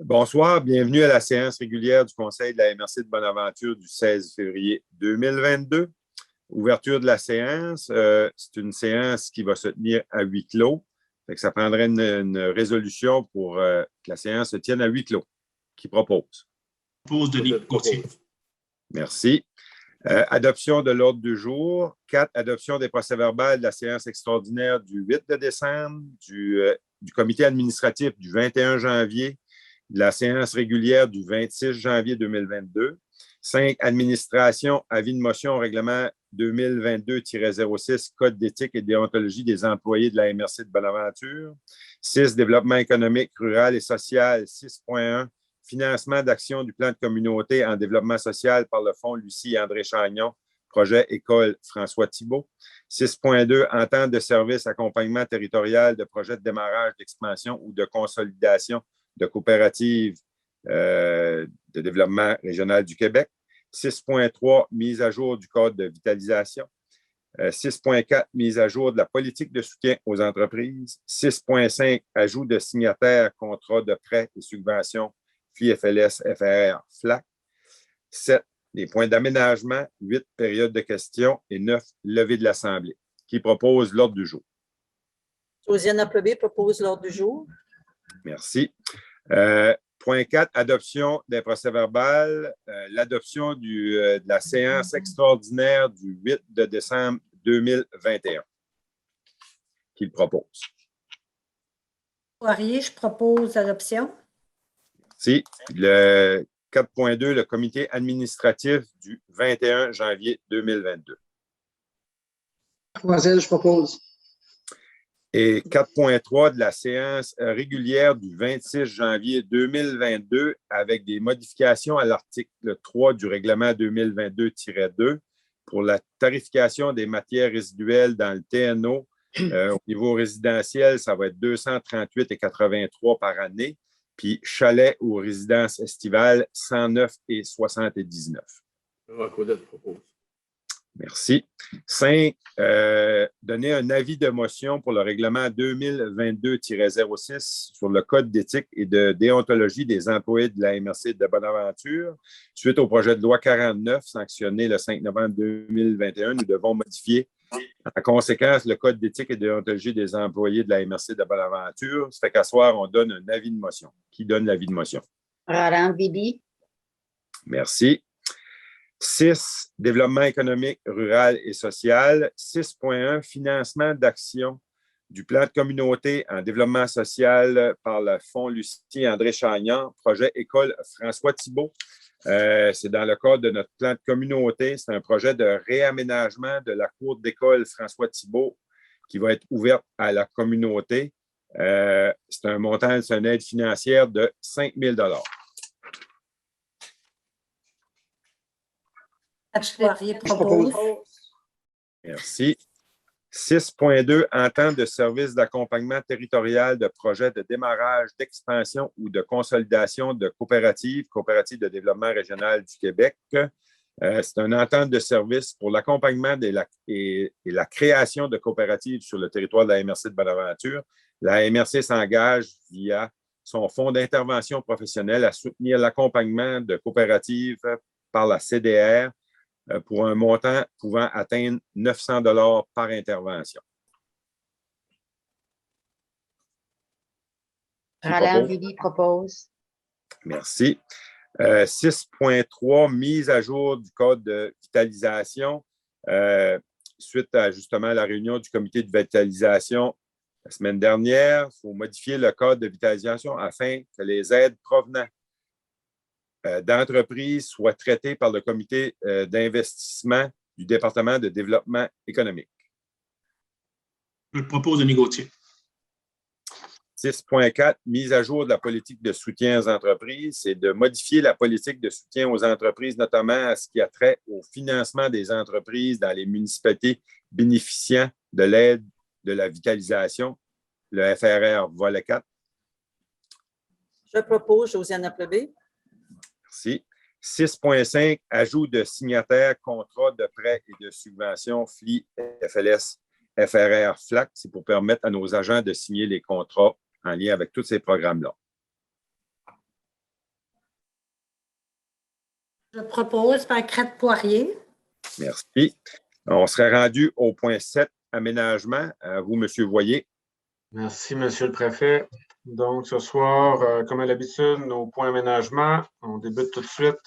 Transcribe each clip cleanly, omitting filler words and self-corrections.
Bonsoir, bienvenue à la séance régulière du Conseil de la MRC de Bonaventure du 16 février 2022. Ouverture de la séance, c'est une séance qui va se tenir à huis clos. Ça prendrait une résolution pour que la séance se tienne à huis clos. Qui propose? Propose Denis Gauthier. Merci. Adoption de l'ordre du jour. 4. Adoption des procès-verbaux de la séance extraordinaire du 8 de décembre, du comité administratif du 21 janvier, de la séance régulière du 26 janvier 2022. 5. Administration, avis de motion au règlement 2022-06, Code d'éthique et déontologie des employés de la MRC de Bonaventure. 6. Développement économique, rural et social. 6.1. Financement d'actions du plan de communauté en développement social par le Fonds Lucie et André Chagnon, projet École François Thibault. 6.2. Entente de service accompagnement territorial de projets de démarrage, d'expansion ou de consolidation de coopératives de développement régional du Québec. 6.3. Mise à jour du cadre de vitalisation. 6.4. Mise à jour de la politique de soutien aux entreprises. 6.5. Ajout de signataires, contrats de prêts et subventions FLS, FRR, FLAC. 7. Les points d'aménagement. 8. Période de questions. Et 9. Levée de l'Assemblée. Qui propose l'ordre du jour? Josiane Appleby propose l'ordre du jour. Merci. Point 4, adoption des procès-verbaux. L'adoption de la séance extraordinaire du 8 de décembre 2021. Qui le propose? Poirier, je propose l'adoption. Merci. Le 4.2, le comité administratif du 21 janvier 2022. Mademoiselle, je propose. Et 4.3 de la séance régulière du 26 janvier 2022 avec des modifications à l'article 3 du règlement 2022-2 pour la tarification des matières résiduelles dans le TNO. Au niveau résidentiel, ça va être 238,83 par année. Puis chalet ou résidence estivale, 109,79. Claudette propose. Merci. 5. Donner un avis de motion pour le règlement 2022-06 sur le Code d'éthique et de déontologie des employés de la MRC de Bonaventure. Suite au projet de loi 49, sanctionné le 5 novembre 2021, nous devons modifier en conséquence le Code d'éthique et de déontologie des employés de la MRC de Bonaventure. Ça fait qu'à soir, on donne un avis de motion. Qui donne l'avis de motion? Rarang Bibi. Merci. 6. Développement économique, rural et social. 6.1. Financement d'actions du plan de communauté en développement social par le Fonds Lucie et André Chagnon, projet École François Thibault. C'est dans le cadre de notre plan de communauté. C'est un projet de réaménagement de la cour d'école François Thibault qui va être ouverte à la communauté. C'est un montant, c'est une aide financière de 5 000 $. Poirier propose. Merci. 6.2, entente de service d'accompagnement territorial de projets de démarrage, d'expansion ou de consolidation de coopératives de développement régional du Québec. C'est une entente de service pour l'accompagnement et la création de coopératives sur le territoire de la MRC de Bonaventure. La MRC s'engage via son fonds d'intervention professionnelle à soutenir l'accompagnement de coopératives par la CDR pour un montant pouvant atteindre 900 $ par intervention. Rarang Bibi propose. Merci. 6.3, mise à jour du code de vitalisation. Suite à justement la réunion du comité de vitalisation la semaine dernière, il faut modifier le code de vitalisation afin que les aides provenant d'entreprises soient traitées par le comité d'investissement du département de développement économique. Je propose Denis Gauthier. 6.4, mise à jour de la politique de soutien aux entreprises, c'est de modifier la politique de soutien aux entreprises, notamment à ce qui a trait au financement des entreprises dans les municipalités bénéficiant de l'aide de la vitalisation, le FRR volet 4. Je propose Josiane Appleby. Merci. 6.5, ajout de signataires, contrats de prêts et de subventions FLI, FLS, FRR, FLAC. C'est pour permettre à nos agents de signer les contrats en lien avec tous ces programmes-là. Je propose par Crête-Poirier. Merci. On serait rendu au point 7, aménagement. À vous, M. Voyer. Merci, Monsieur le Préfet. Donc, ce soir, comme à l'habitude, nos points aménagement, on débute tout de suite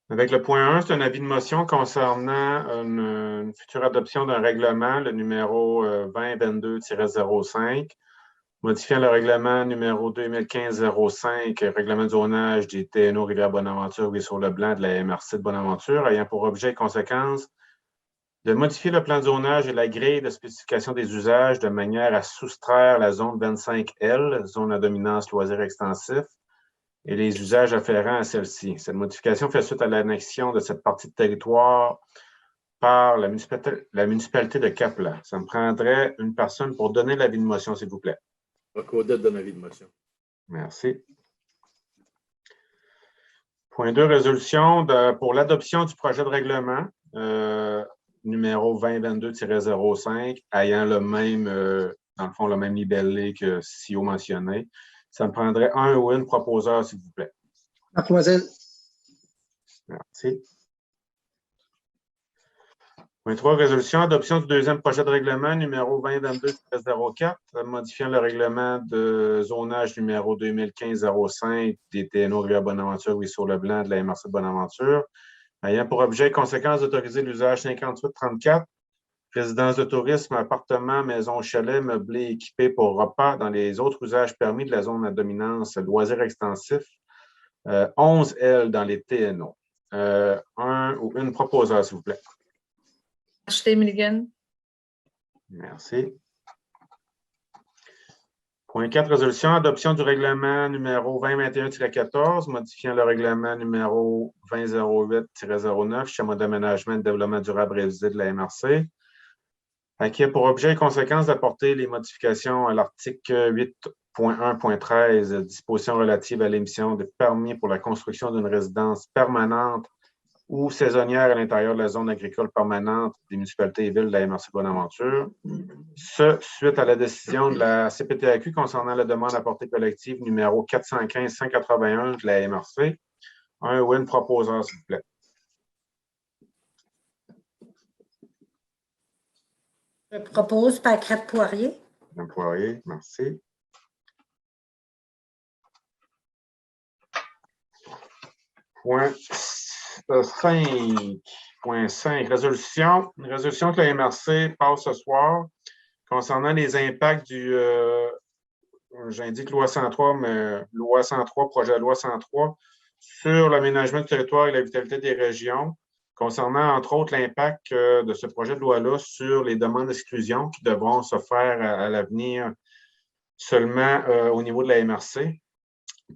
avec le point 1. C'est un avis de motion concernant une future adoption d'un règlement, le numéro 2022-05, modifiant le règlement numéro 2015-05, règlement de zonage des TNO Rivière-Bonaventure et sur le blanc de la MRC de Bonaventure, ayant pour objet et conséquence de modifier le plan de zonage et la grille de spécification des usages de manière à soustraire la zone 25L, zone à dominance loisirs extensif, et les usages afférents à celle-ci. Cette modification fait suite à l'annexion de cette partie de territoire par la municipalité de Cap-Blanc. Ça me prendrait une personne pour donner l'avis de motion, s'il vous plaît. Claudette donne l'avis de motion. Merci. Point 2, résolution pour l'adoption du projet de règlement numéro 2022-05, ayant le même, dans le fond, le même libellé que CEO mentionné. Ça me prendrait un ou une proposeur, s'il vous plaît. Mademoiselle. Merci. Point 3, résolution, adoption du deuxième projet de règlement numéro 2022-04, modifiant le règlement de zonage numéro 2015-05 des TNO Rivière-Bonaventure et sur le blanc de la MRC de Bonaventure, ayant pour objet et conséquence d'autoriser l'usage 5834, résidence de tourisme, appartement, maison, chalet, meublé, équipé pour repas dans les autres usages permis de la zone à dominance loisirs extensifs, 11L dans les TNO. Un ou une proposeur, s'il vous plaît. Ashley Milligan. Merci. Point 4, résolution, adoption du règlement numéro 2021-14, modifiant le règlement numéro 2008-09, schéma d'aménagement et de développement durable révisé de la MRC, qui a pour objet et conséquence d'apporter les modifications à l'article 8.1.13, dispositions relatives à l'émission de permis pour la construction d'une résidence permanente ou saisonnière à l'intérieur de la zone agricole permanente des municipalités et villes de la MRC Bonaventure. Ce, suite à la décision de la CPTAQ concernant la demande à portée collective numéro 415-181 de la MRC. Un ou une proposeur, s'il vous plaît. Je propose par Crête-Poirier. Madame Poirier, merci. Point 5.5, résolution. Une résolution que la MRC passe ce soir concernant les impacts du, j'indique loi 103, mais loi 103, projet de loi 103, sur l'aménagement du territoire et la vitalité des régions, concernant entre autres l'impact de ce projet de loi-là sur les demandes d'exclusion qui devront se faire à l'avenir seulement au niveau de la MRC,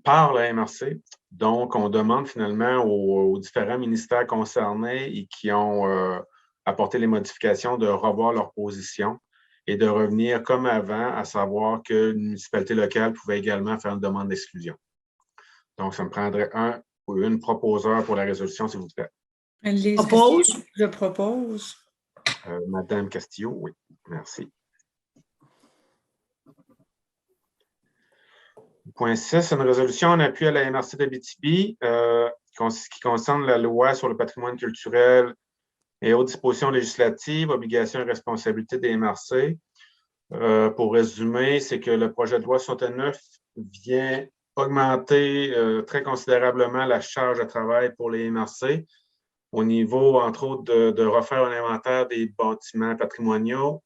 par la MRC. Donc, on demande finalement aux différents ministères concernés et qui ont apporté les modifications de revoir leur position et de revenir comme avant, à savoir qu'une municipalité locale pouvait également faire une demande d'exclusion. Donc, ça me prendrait un ou une proposeur pour la résolution, s'il vous plaît. Je propose. Madame Castillo, oui, merci. Point 6, une résolution en appui à la MRC d'Abitibi qui concerne la loi sur le patrimoine culturel et autres dispositions législatives, obligations et responsabilités des MRC. Pour résumer, c'est que le projet de loi 69 vient augmenter très considérablement la charge de travail pour les MRC au niveau, entre autres, de refaire un inventaire des bâtiments patrimoniaux,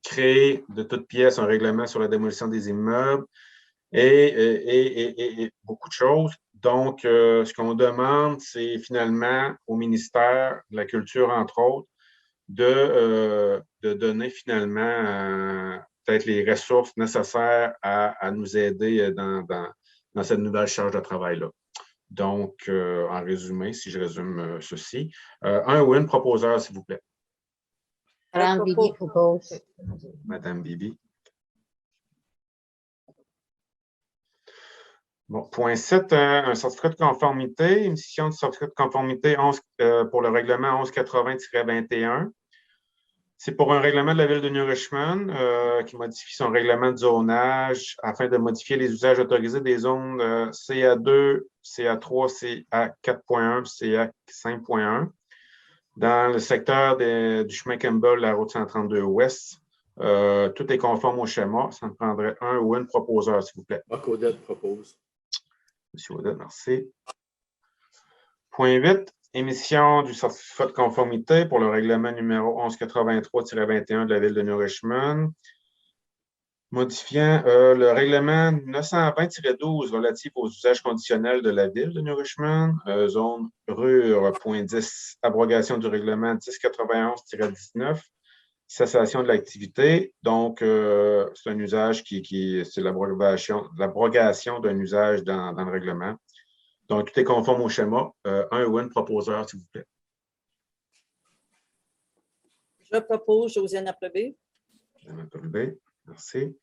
créer de toutes pièces un règlement sur la démolition des immeubles et beaucoup de choses. Donc, ce qu'on demande, c'est finalement au ministère de la Culture, entre autres, de donner finalement peut-être les ressources nécessaires à nous aider dans cette nouvelle charge de travail-là. Donc, en résumé, si je résume ceci, un ou une proposeur, s'il vous plaît. Madame Bibi propose. Madame Bibi. Bon, point 7, un certificat de conformité, émission du certificat de conformité 11, pour le règlement 1180-21. C'est pour un règlement de la ville de New Richmond qui modifie son règlement de zonage afin de modifier les usages autorisés des zones CA2, CA3, CA4.1, CA 5.1 dans le secteur du chemin Campbell, la route 132 ouest. Tout est conforme au schéma. Ça me prendrait un ou une proposeur, s'il vous plaît. Marc Odette propose. Monsieur Odette, merci. Point 8. Émission du certificat de conformité pour le règlement numéro 1183-21 de la ville de New Richmond, modifiant le règlement 920-12 relatif aux usages conditionnels de la ville de New Richmond, zone RUR, point 10, abrogation du règlement 1091-19, cessation de l'activité. Donc, c'est un usage c'est l'abrogation d'un usage dans le règlement. Donc, tout est conforme au schéma. Un ou une proposeur, s'il vous plaît. Je propose Josiane Appleby. Josiane Appleby, merci.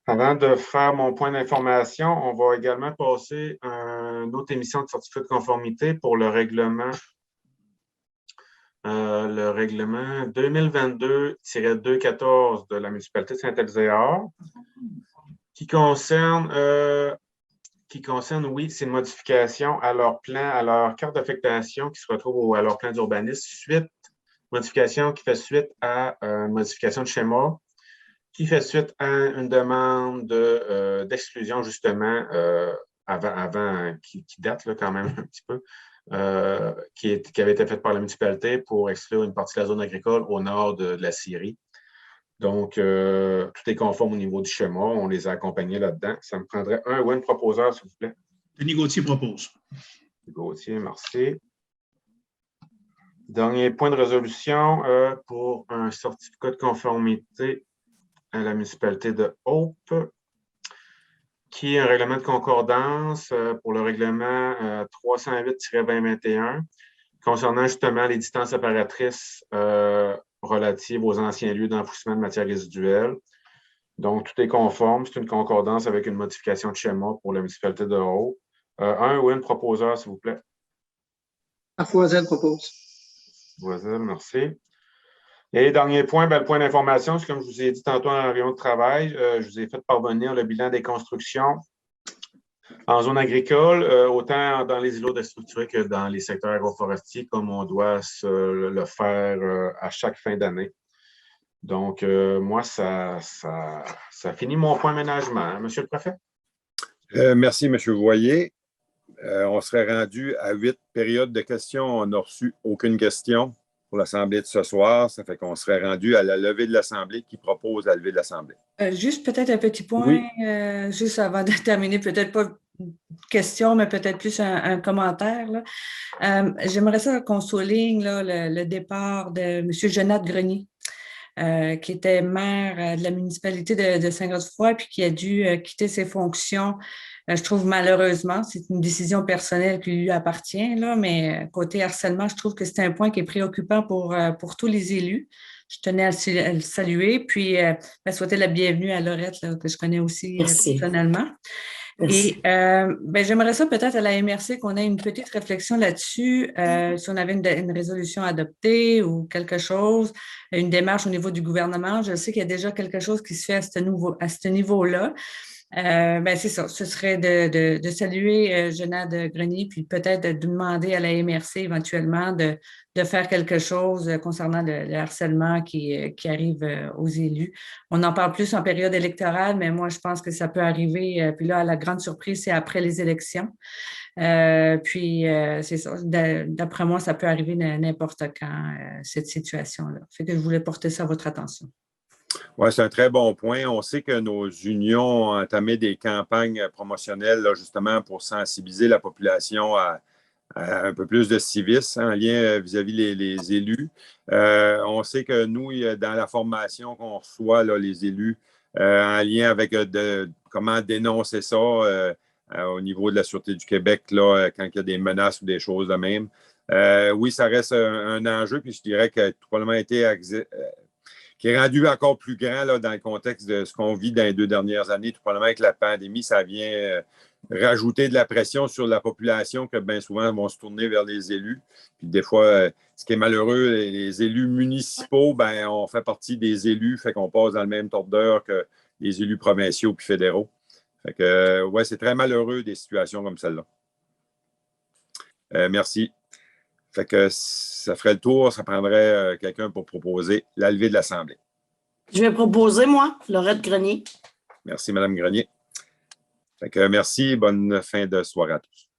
Avant de faire mon point d'information, on va également passer à une autre émission de certificat de conformité pour le règlement 2022-214 de la municipalité de Saint-Elzéar, qui concerne, oui, c'est une modification à leur plan, à leur carte d'affectation qui se retrouve à leur plan d'urbanisme, modification qui fait suite à une modification de schéma, qui fait suite à une demande d'exclusion, justement, qui date là, quand même un petit peu, qui avait été faite par la municipalité pour exclure une partie de la zone agricole au nord de la Syrie. Donc, tout est conforme au niveau du schéma. On les a accompagnés là-dedans. Ça me prendrait un ou une proposeur, s'il vous plaît. Denis Gauthier propose. Denis Gauthier, merci. Dernier point de résolution pour un certificat de conformité à la municipalité de Hope, qui est un règlement de concordance pour le règlement 308-2021 concernant justement les distances séparatrices relatives aux anciens lieux d'enfouissement de matières résiduelles. Donc, tout est conforme. C'est une concordance avec une modification de schéma pour la municipalité de Hope. Un ou une proposeur, s'il vous plaît. Marc Voiselle propose. Voiselle, merci. Et dernier point, le point d'information, c'est comme je vous ai dit tantôt en réunion de travail, je vous ai fait parvenir le bilan des constructions en zone agricole, autant dans les îlots déstructurés que dans les secteurs agroforestiers, comme on doit le faire à chaque fin d'année. Donc, moi, ça finit mon point ménagement. Monsieur le préfet? Merci, M. Voyer. On serait rendu à 8 périodes de questions. On n'a reçu aucune question pour l'Assemblée de ce soir. Ça fait qu'on serait rendu à la levée de l'Assemblée qui propose la levée de l'Assemblée. Juste peut-être un petit point, Oui. juste avant de terminer, peut-être pas une question, mais peut-être plus un commentaire. Là. J'aimerais ça qu'on souligne là, le départ de M. Jonathan Grenier, qui était maire de la municipalité de Saint-Godefroy, puis qui a dû quitter ses fonctions. Je trouve malheureusement, c'est une décision personnelle qui lui appartient, là, mais côté harcèlement, je trouve que c'est un point qui est préoccupant pour tous les élus. Je tenais à le saluer, puis souhaiter la bienvenue à Laurette, là, que je connais aussi personnellement. Merci. Et j'aimerais ça peut-être à la MRC qu'on ait une petite réflexion là-dessus, si on avait une résolution adoptée ou quelque chose, une démarche au niveau du gouvernement. Je sais qu'il y a déjà quelque chose qui se fait à ce niveau-là. C'est ça, ce serait de saluer Jonathan Grenier, puis peut-être de demander à la MRC éventuellement de faire quelque chose concernant le harcèlement qui arrive aux élus. On en parle plus en période électorale, mais moi, je pense que ça peut arriver. Puis là, la grande surprise, c'est après les élections. C'est ça. D'après moi, ça peut arriver n'importe quand, cette situation-là. Fait que je voulais porter ça à votre attention. Oui, c'est un très bon point. On sait que nos unions ont entamé des campagnes promotionnelles là, justement pour sensibiliser la population à un peu plus de civisme en lien vis-à-vis les élus. On sait que nous, dans la formation qu'on reçoit, là, les élus, en lien avec comment dénoncer ça au niveau de la Sûreté du Québec, là, quand il y a des menaces ou des choses de même. Oui, ça reste un enjeu, puis je dirais qu'il a probablement été qui est rendu encore plus grand là, dans le contexte de ce qu'on vit dans les 2 dernières années. Tout probablement avec la pandémie, ça vient rajouter de la pression sur la population que bien souvent vont se tourner vers les élus. Puis des fois, ce qui est malheureux, les élus municipaux, ben, on fait partie des élus, fait qu'on passe dans le même tordeur que les élus provinciaux puis fédéraux. Fait que, ouais, c'est très malheureux des situations comme celle-là. Merci. Fait que ça ferait le tour, ça prendrait quelqu'un pour proposer la levée de l'Assemblée. Je vais proposer, moi, Laurette Grenier. Merci, Mme Grenier. Fait que merci, bonne fin de soirée à tous.